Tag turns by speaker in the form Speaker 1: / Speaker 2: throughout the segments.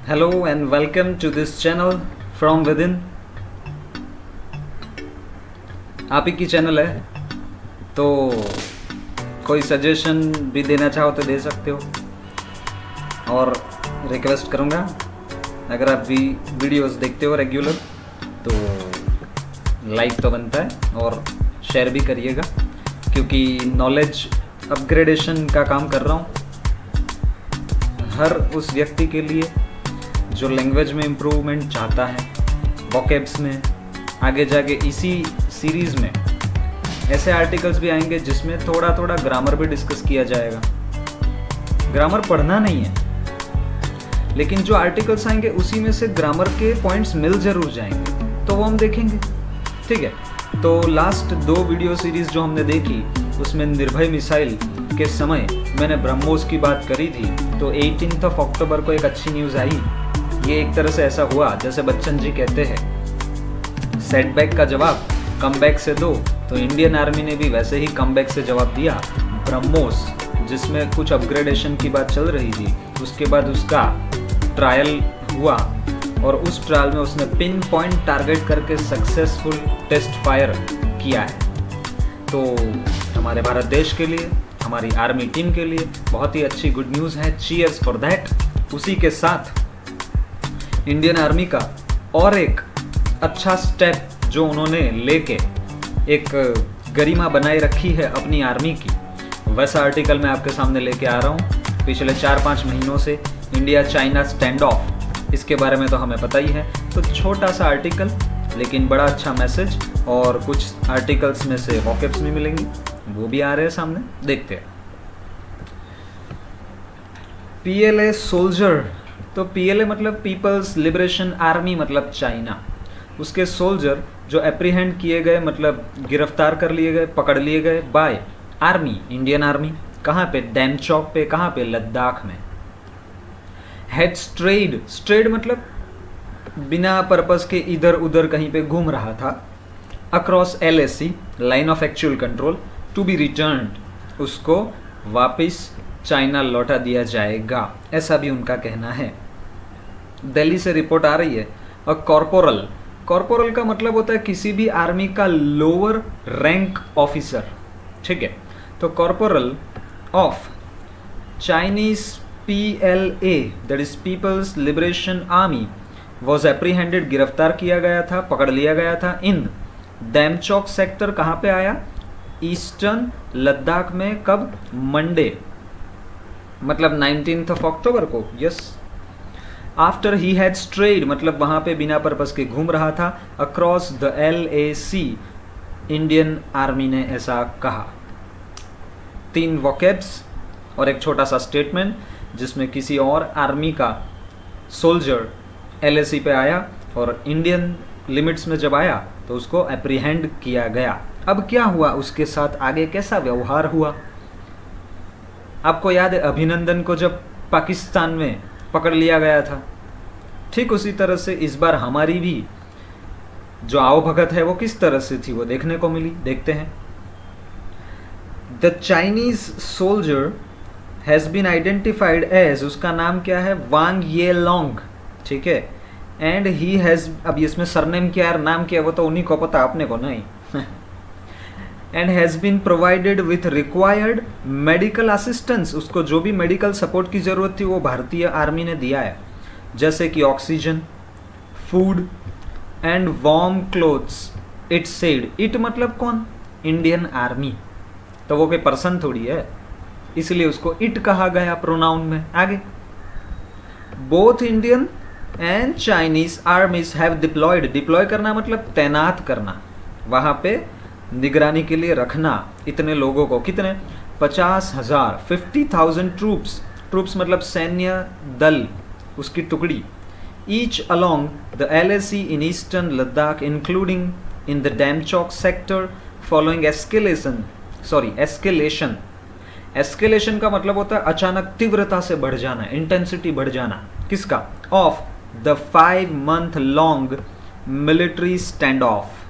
Speaker 1: Hello and welcome to this channel from within. आप ही की channel है, तो कोई सजेशन भी देना चाहो तो दे सकते हो। और रिक्वेस्ट करूँगा, अगर आप भी वीडियोस देखते हो रेगुलर तो लाइक तो बनता है और शेयर भी करिएगा, क्योंकि नॉलेज अपग्रेडेशन का काम कर रहा हूँ हर उस व्यक्ति के लिए जो लैंग्वेज में इम्प्रूवमेंट चाहता है, वोकैब्स में। आगे जाके इसी सीरीज़ में ऐसे आर्टिकल्स भी आएंगे जिसमें थोड़ा थोड़ा ग्रामर भी डिस्कस किया जाएगा। ग्रामर पढ़ना नहीं है, लेकिन जो आर्टिकल्स आएंगे उसी में से ग्रामर के पॉइंट्स मिल जरूर जाएंगे, तो वो हम देखेंगे। ठीक है, तो लास्ट 2 वीडियो सीरीज़ जो हमने देखी उसमें निर्भय मिसाइल के समय मैंने ब्रह्मोस की बात करी थी, तो 18 अक्टूबर को एक अच्छी न्यूज़ आई। ये एक तरह से ऐसा हुआ जैसे बच्चन जी कहते हैं, सेटबैक का जवाब कमबैक से दो, तो इंडियन आर्मी ने भी वैसे ही कमबैक से जवाब दिया। ब्रह्मोस जिसमें कुछ अपग्रेडेशन की बात चल रही थी, उसके बाद उसका ट्रायल हुआ और उस ट्रायल में उसने पिन पॉइंट टारगेट करके सक्सेसफुल टेस्ट फायर किया है। तो हमारे भारत देश के लिए, हमारी आर्मी टीम के लिए बहुत ही अच्छी गुड न्यूज़ है। Cheers for that. उसी के साथ इंडियन आर्मी का और एक अच्छा स्टेप जो उन्होंने लेके एक गरिमा बनाए रखी है अपनी आर्मी की, वैसा आर्टिकल मैं आपके सामने लेके आ रहा हूँ। पिछले 4-5 महीनों से इंडिया चाइना स्टैंड ऑफ, इसके बारे में तो हमें पता ही है। तो छोटा सा आर्टिकल लेकिन बड़ा अच्छा मैसेज, और कुछ आर्टिकल्स में से वॉकअप्स भी मिलेंगे, वो भी आ रहे हैं सामने, देखते हैं। PLA सोल्जर, तो PLA मतलब पीपल्स लिबरेशन आर्मी, मतलब चाइना। उसके सोल्जर जो एप्रीहेंड किए गए, मतलब गिरफ्तार कर लिए गए, पकड़ लिए गए बाय आर्मी, इंडियन आर्मी। कहाँ पे? डेमचौक पे। कहाँ पे? लद्दाख में। हेड स्ट्रेड, स्ट्रेड मतलब बिना पर्पस के इधर उधर कहीं पे घूम रहा था। Across LAC, line of actual control, to be returned, उसको वापस चाइना लौटा दिया जाएगा, ऐसा भी उनका कहना है। दिल्ली से रिपोर्ट आ रही है। और कॉर्पोरल, कॉर्पोरल का मतलब होता है किसी भी आर्मी का लोअर रैंक ऑफिसर। ठीक है, तो corporal of Chinese PLA, that is People's Liberation Army, was apprehended, गिरफ्तार किया गया था, पकड़ लिया गया था इन डेमचौक सेक्टर। कहाँ पे आया? ईस्टर्न लद्दाख में। कब? मंडे, मतलब 19 अक्टूबर को। Yes, after he had strayed, मतलब वहाँ पे बिना पर्पस के घूम रहा था। Across the LAC, Indian army ने ऐसा कहा। 3 वोकैब्स और एक छोटा सा स्टेटमेंट जिसमें किसी और आर्मी का सोल्जर LAC पे आया और इंडियन लिमिट्स में जब आया तो उसको एप्रीहेंड किया गया। अब क्या हुआ उसके साथ, आगे कैसा व्यवहार हुआ? आपको याद है अभिनंदन को जब पाकिस्तान में पकड़ लिया गया था, ठीक उसी तरह से इस बार हमारी भी जो आवभगत है वो किस तरह से थी वो देखने को मिली। देखते हैं। The Chinese soldier has been identified as, उसका नाम क्या है? वांग ये लॉन्ग। ठीक है, एंड ही हैज़, अब इसमें सरनेम क्या है, नाम क्या है, वो तो उन्हीं को पता, अपने को नहीं। And has been provided with required medical assistance, उसको जो भी मेडिकल सपोर्ट की ज़रूरत थी वो भारतीय आर्मी ने दिया है, जैसे कि oxygen, food and warm clothes. It said, it मतलब कौन? इंडियन आर्मी, तो वो कोई पर्सन थोड़ी है, इसलिए उसको इट कहा गया प्रोनाउन में। आगे, both Indian and Chinese armies have deployed, deploy करना मतलब तैनात करना, वहाँ पे निगरानी के लिए रखना इतने लोगों को। कितने? 50,000, 50,000 ट्रूप्स। ट्रूप्स मतलब सैन्य दल, उसकी टुकड़ी। Each along the LAC in eastern Ladakh, including in the Demchok sector, following escalation. Escalation का मतलब होता है अचानक तीव्रता से बढ़ जाना, इंटेंसिटी बढ़ जाना। किसका? Of the 5 month long military stand of.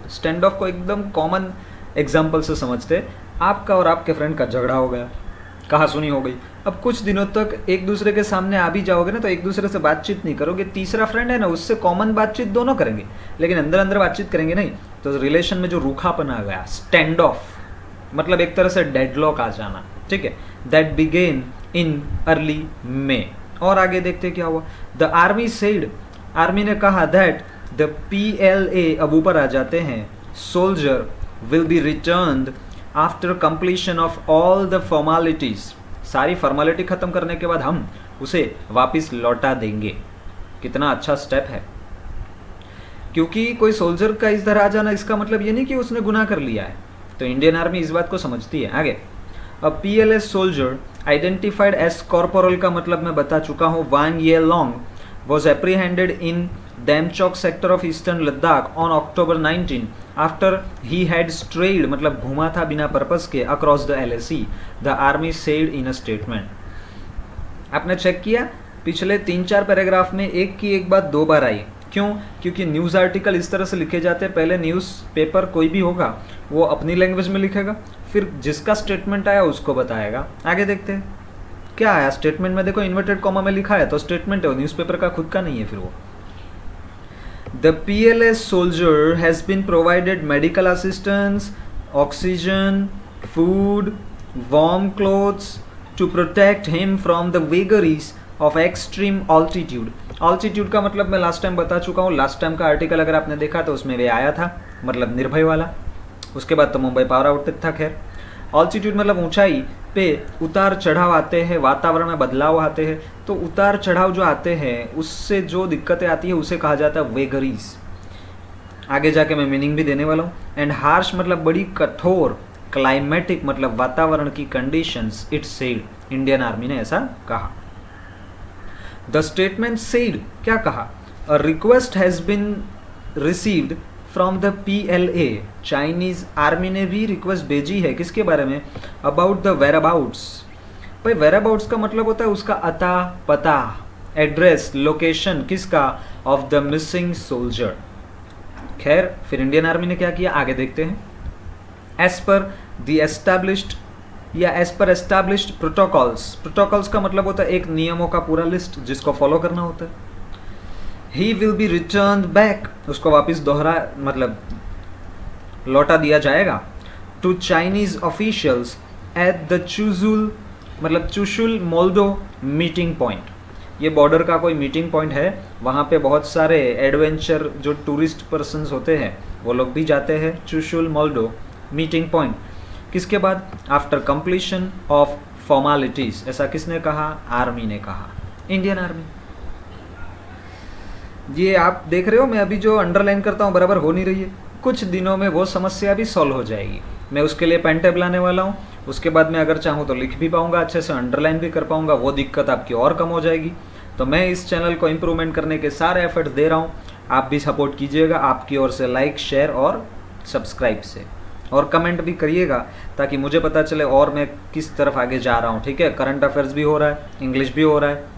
Speaker 1: Stand of को एकदम कॉमन एग्जाम्पल से समझते, आपका और आपके फ्रेंड का झगड़ा हो गया, कहा सुनी हो गई। अब कुछ दिनों तक एक दूसरे के सामने आ भी जाओगे ना तो एक दूसरे से बातचीत नहीं करोगे, तीसरा फ्रेंड है ना उससे कॉमन बातचीत दोनों करेंगे, लेकिन अंदर अंदर बातचीत करेंगे नहीं, तो रिलेशन में जो रूखापन आ गया, स्टैंड ऑफ, मतलब एक तरह से डेडलॉक आ जाना, ठीक है, दैट बिगेन इन अर्ली मे। और आगे देखते क्या हुआ। द आर्मी सेड, आर्मी ने कहा दैट द PLA, अब ऊपर आ जाते हैं, soldier will be returned after completion of all the formalities, सारी फॉर्मेलिटी खत्म करने के बाद हम उसे वापस लौटा देंगे। कितना अच्छा स्टेप है, क्योंकि कोई सोल्जर का इस तरह आ जाना इसका मतलब ये नहीं कि उसने गुनाह कर लिया है, तो इंडियन आर्मी इस बात को समझती है। आगे, a PLA soldier identified as corporal का मतलब मैं बता चुका हूँ, Wang Ya Long was apprehended in Demchok sector of eastern Ladakh on October 19 after he had strayed, मतलब घूमा था बिना पर्पस के, across the LAC, the army said in a statement. आपने चेक किया पिछले 3-4 पैराग्राफ में एक की एक बात 2 बार आई, क्यों? क्योंकि न्यूज़ आर्टिकल इस तरह से लिखे जाते हैं, पहले न्यूज़ पेपर कोई भी होगा वो अपनी लैंग्वेज में लिखेगा, फिर जिसका स्टेटमेंट आया उसको बताएगा। आगे देखते हैं क्या आया स्टेटमेंट में, देखो इन्वर्टेड कॉमा में लिखा है तो स्टेटमेंट है, वो न्यूज़पेपर का खुद का नहीं है। फिर वो The PLA soldier has been provided medical assistance, oxygen, food, warm clothes to protect him from the vagaries of extreme altitude. Altitude का मतलब मैं लास्ट टाइम बता चुका हूँ, लास्ट टाइम का आर्टिकल अगर आपने देखा तो उसमें वे आया था, मतलब निर्भय वाला, उसके बाद तो मुंबई पावर आउटेज था। खैर, ऑल्टीट्यूड मतलब ऊंचाई पे उतार चढ़ाव आते हैं, वातावरण में बदलाव आते हैं, तो उतार चढ़ाव जो आते हैं उससे जो दिक्कतें आती है उसे कहा जाता है वेगरीज। आगे जाके मैं मीनिंग भी देने वाला हूँ। एंड हार्श मतलब बड़ी कठोर, क्लाइमेटिक मतलब वातावरण की conditions, it said, Indian army ने ऐसा कहा। द स्टेटमेंट सेड, क्या कहा, a request has been received from the PLA, Chinese army ने भी रिक्वेस्ट भेजी है, किसके बारे में, अबाउट द वेराबाउट्स। भाई वेराबाउट्स का मतलब होता है उसका अता पता, एड्रेस, लोकेशन, किसका, ऑफ द मिसिंग सोल्जर। खैर, फिर इंडियन आर्मी ने क्या किया, आगे देखते हैं। एज पर द एस्टैब्लिश्ड या as per established protocols, protocols का मतलब होता है एक नियमों का पूरा लिस्ट जिसको फॉलो करना होता है। He will be returned back, उसको वापस दोहरा मतलब लौटा दिया जाएगा, to Chinese officials at the चुजुल मतलब चुशुल मोल्डो मीटिंग पॉइंट। ये बॉर्डर का कोई मीटिंग पॉइंट है, वहाँ पे बहुत सारे एडवेंचर जो टूरिस्ट पर्सन्स होते हैं वो लोग भी जाते हैं, चुशुल मोल्डो मीटिंग पॉइंट। किसके बाद, आफ्टर कंप्लीशन ऑफ फॉर्मेलिटीज। ऐसा किसने कहा, आर्मी ने कहा, इंडियन आर्मी। ये आप देख रहे हो मैं अभी जो अंडरलाइन करता हूँ बराबर हो नहीं रही है, कुछ दिनों में वो समस्या भी सॉल्व हो जाएगी। मैं उसके लिए पेन टैब लाने वाला हूँ, उसके बाद मैं अगर चाहूँ तो लिख भी पाऊँगा, अच्छे से अंडरलाइन भी कर पाऊँगा, वो दिक्कत आपकी और कम हो जाएगी। तो मैं इस चैनल को इम्प्रूवमेंट करने के सारे एफर्ट दे रहा हूँ, आप भी सपोर्ट कीजिएगा आपकी ओर से, लाइक, शेयर और सब्सक्राइब से, और कमेंट भी करिएगा ताकि मुझे पता चले और मैं किस तरफ आगे जा रहा हूँ। ठीक है, करंट अफेयर्स भी हो रहा है, इंग्लिश भी हो रहा है।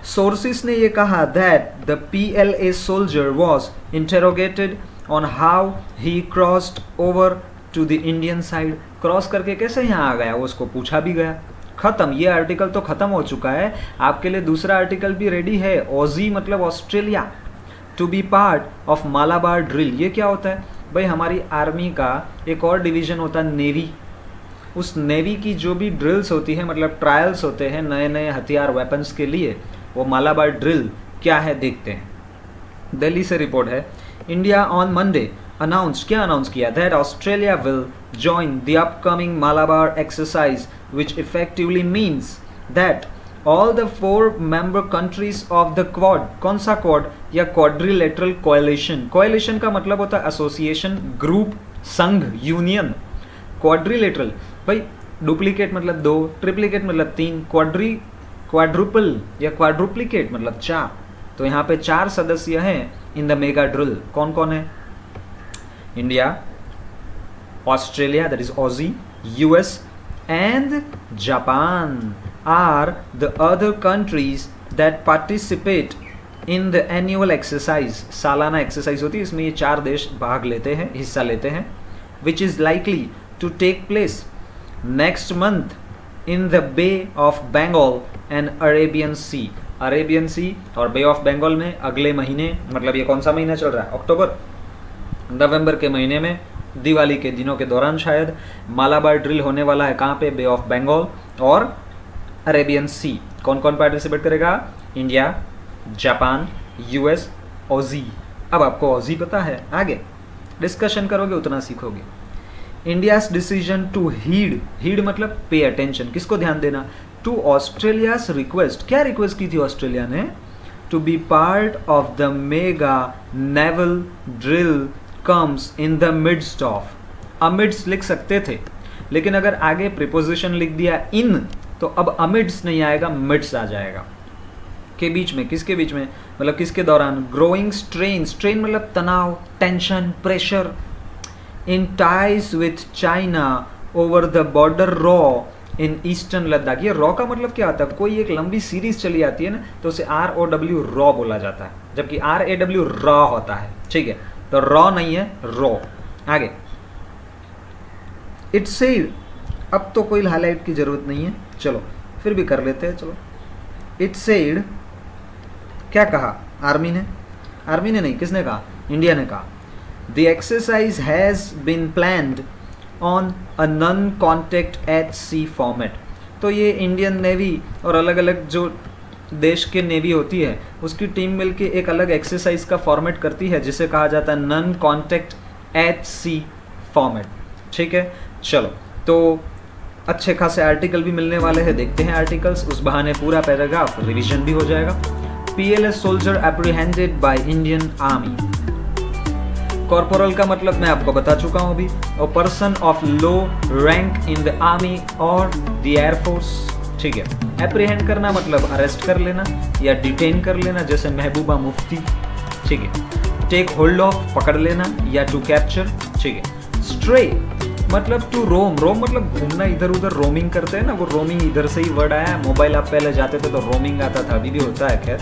Speaker 1: सोर्सेस ने ये कहा that the PLA soldier was interrogated on how he crossed over to the Indian side. Cross करके कैसे यहाँ आ गया वो उसको पूछा भी गया। खत्म, ये आर्टिकल तो खत्म हो चुका है, आपके लिए दूसरा आर्टिकल भी रेडी है। ऑजी मतलब Australia, to be part of Malabar drill. ये क्या होता है भाई, हमारी आर्मी का एक और डिवीजन होता है नेवी, उस नेवी की जो भी ड्रिल्स होती है मतलब ट्रायल्स होते हैं नए नए हथियार वेपन्स के लिए, वो मालाबार ड्रिल क्या है देखते हैं। दिल्ली से रिपोर्ट है, इंडिया ऑन मंडे अनाउंस्ड, क्या अनाउंस किया, that Australia will join the upcoming Malabar exercise which effectively means that all the 4 member countries of the quad. कौन सा क्वाड, या क्वाड्रिलेटरल कोएलिशन। कोएलिशन का मतलब होता है एसोसिएशन, ग्रुप, संघ, यूनियन। क्वाड्रिलेटरल भाई डुप्लीकेट मतलब 2, ट्रिप्लीकेट मतलब 3, क्वाड्रुपल या क्वाड्रुप्लीकेट मतलब 4। तो यहाँ पे 4 सदस्य हैं इन द मेगा ड्रिल। कौन कौन है, India, Australia that is Aussie, US and Japan are the other countries that participate in the annual exercise। सालाना एक्सरसाइज होती है, इसमें ये 4 देश भाग लेते हैं, हिस्सा लेते हैं, which is likely to take place next month in the bay of Bengal and Arabian sea. Arabian sea और बे ऑफ बंगाल में अगले महीने, मतलब ये कौन सा महीना चल रहा है, अक्टूबर नवंबर के महीने में, दिवाली के दिनों के दौरान शायद मालाबार ड्रिल होने वाला है। कहाँ पे? बे ऑफ बंगाल और अरेबियन सी। कौन कौन पार्टिसिपेट करेगा? India, Japan, US, Aussie. अब आपको ऑजी पता है, आगे डिस्कशन करोगे उतना सीखोगे। India's decision to heed, heed मतलब पे अटेंशन, किसको ध्यान देना? To Australia's request. क्या रिक्वेस्ट की थी ऑस्ट्रेलिया ने? To be part of the mega naval drill comes in the midst of. Amidst लिख सकते थे, लेकिन अगर आगे प्रिपोजिशन लिख दिया इन, तो अब अमिड्स नहीं आएगा, मिड्स आ जाएगा। के बीच में, किसके बीच में? मतलब किसके दौरान? ग्रोइंग स्ट्रेन, स्ट्रेन मतलब तनाव, tension, pressure. In ties with China over the border raw in eastern Ladakh. ये रॉ का मतलब क्या होता है? कोई एक लंबी सीरीज चली आती है ना, तो उसे ROW रॉ बोला जाता है, जबकि RAW रॉ होता है। ठीक है, तो रॉ नहीं है, रॉ। आगे इट सेड, अब तो कोई हाईलाइट की जरूरत नहीं है, चलो फिर भी कर लेते हैं, चलो। इट सेड, क्या कहा? आर्मी ने? आर्मी ने नहीं, किसने कहा? इंडिया ने कहा। The exercise has been planned on a non contact at sea format. तो ये इंडियन नेवी और अलग अलग जो देश के नेवी होती है उसकी टीम मिलके एक अलग एक्सरसाइज का फॉर्मेट करती है, जिसे कहा जाता है non contact at sea format. ठीक है, चलो तो अच्छे खासे आर्टिकल भी मिलने वाले हैं, देखते हैं आर्टिकल्स, उस बहाने पूरा पैराग्राफ रिवीजन भी हो जाएगा। PLA soldier apprehended by Indian army. Corporal का मतलब मैं आपको बता चुका हूं अभी, a person of low rank in the army और द एयरफोर्स। ठीक है, एप्रीहेंड करना मतलब अरेस्ट कर लेना या डिटेन कर लेना, जैसे महबूबा मुफ्ती। ठीक है, टेक होल्ड ऑफ, पकड़ लेना, या टू कैप्चर। ठीक है, स्ट्रे मतलब टू रोम, रोम मतलब घूमना, इधर उधर रोमिंग करते हैं ना, वो रोमिंग इधर से ही वर्ड आया है। मोबाइल आप पहले जाते थे तो रोमिंग आता था, अभी भी होता है खैर,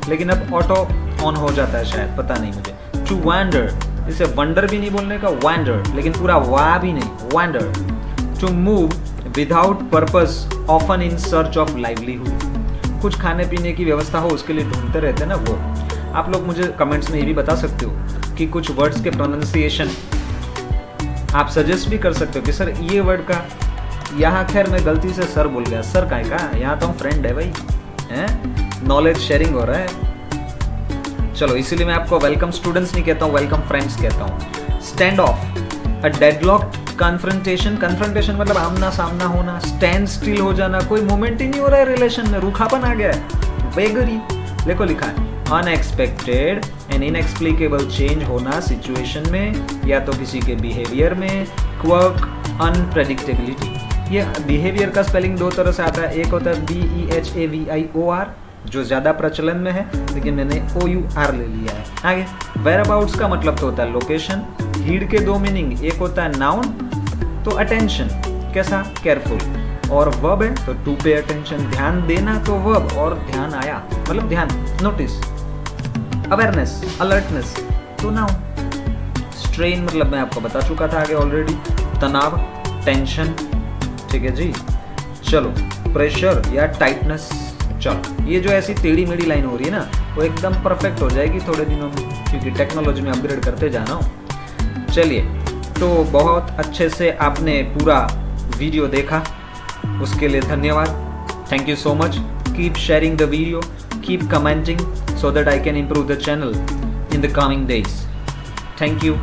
Speaker 1: लेकिन अब ऑटो ऑन हो जाता है शायद, पता नहीं मुझे। टू वैंडर, इसे वंडर भी नहीं बोलने का, वैंडर, लेकिन पूरा वाह भी नहीं, wander. To move without purpose often in search of livelihood. कुछ खाने पीने की व्यवस्था हो उसके लिए ढूंढते रहते हैं ना वो। आप लोग मुझे कमेंट्स में ये भी बता सकते हो कि कुछ वर्ड्स के प्रोनाउंसिएशन आप सजेस्ट भी कर सकते हो कि सर ये वर्ड का, यहाँ खैर मैं गलती से सर बोल गया, सर का यहाँ तो हम फ्रेंड है भाई, हैं, नॉलेज शेयरिंग हो रहा है। चलो इसीलिए मैं आपको वेलकम स्टूडेंट्स नहीं कहता हूँ, वेलकम फ्रेंड्स कहता हूँ। Stand of, a deadlock confrontation, confrontation मतलब आमना सामना होना। स्टैंड स्टिल हो जाना, कोई मूवमेंट ही नहीं हो रहा है रिलेशन में, रूखापन आ गया है। वेगरी, देखो लिखा है अनएक्सपेक्टेड एंड इनएक्सप्लिकेबल चेंज होना सिचुएशन में या तो किसी के बिहेवियर में। Quirk, unpredictability. ये बिहेवियर का स्पेलिंग दो तरह से आता है, एक होता है BEHAVIOR जो ज़्यादा प्रचलन में है, लेकिन मैंने OUR ले लिया है। आगे वेयरअबाउट्स का मतलब तो होता है लोकेशन। हीड के दो मीनिंग, एक होता है नाउन तो अटेंशन, कैसा, केयरफुल, और वर्ब है तो टू पे अटेंशन, ध्यान देना तो वर्ब, और ध्यान आया मतलब ध्यान, नोटिस। अवेयरनेस, अलर्टनेस तो नाउन। स्ट्रेन मतलब मैं आपको बता चुका था आगे ऑलरेडी, तनाव, टेंशन। ठीक है जी, चलो प्रेशर या टाइटनेस। चलो ये जो ऐसी टेढ़ी मेढ़ी लाइन हो रही है ना, वो एकदम परफेक्ट हो जाएगी थोड़े दिनों में, क्योंकि टेक्नोलॉजी में अपग्रेड करते जाना हो। चलिए, तो बहुत अच्छे से आपने पूरा वीडियो देखा, उसके लिए धन्यवाद। Thank you so much. Keep sharing the video, keep commenting so that I can improve the channel in the coming days. Thank you.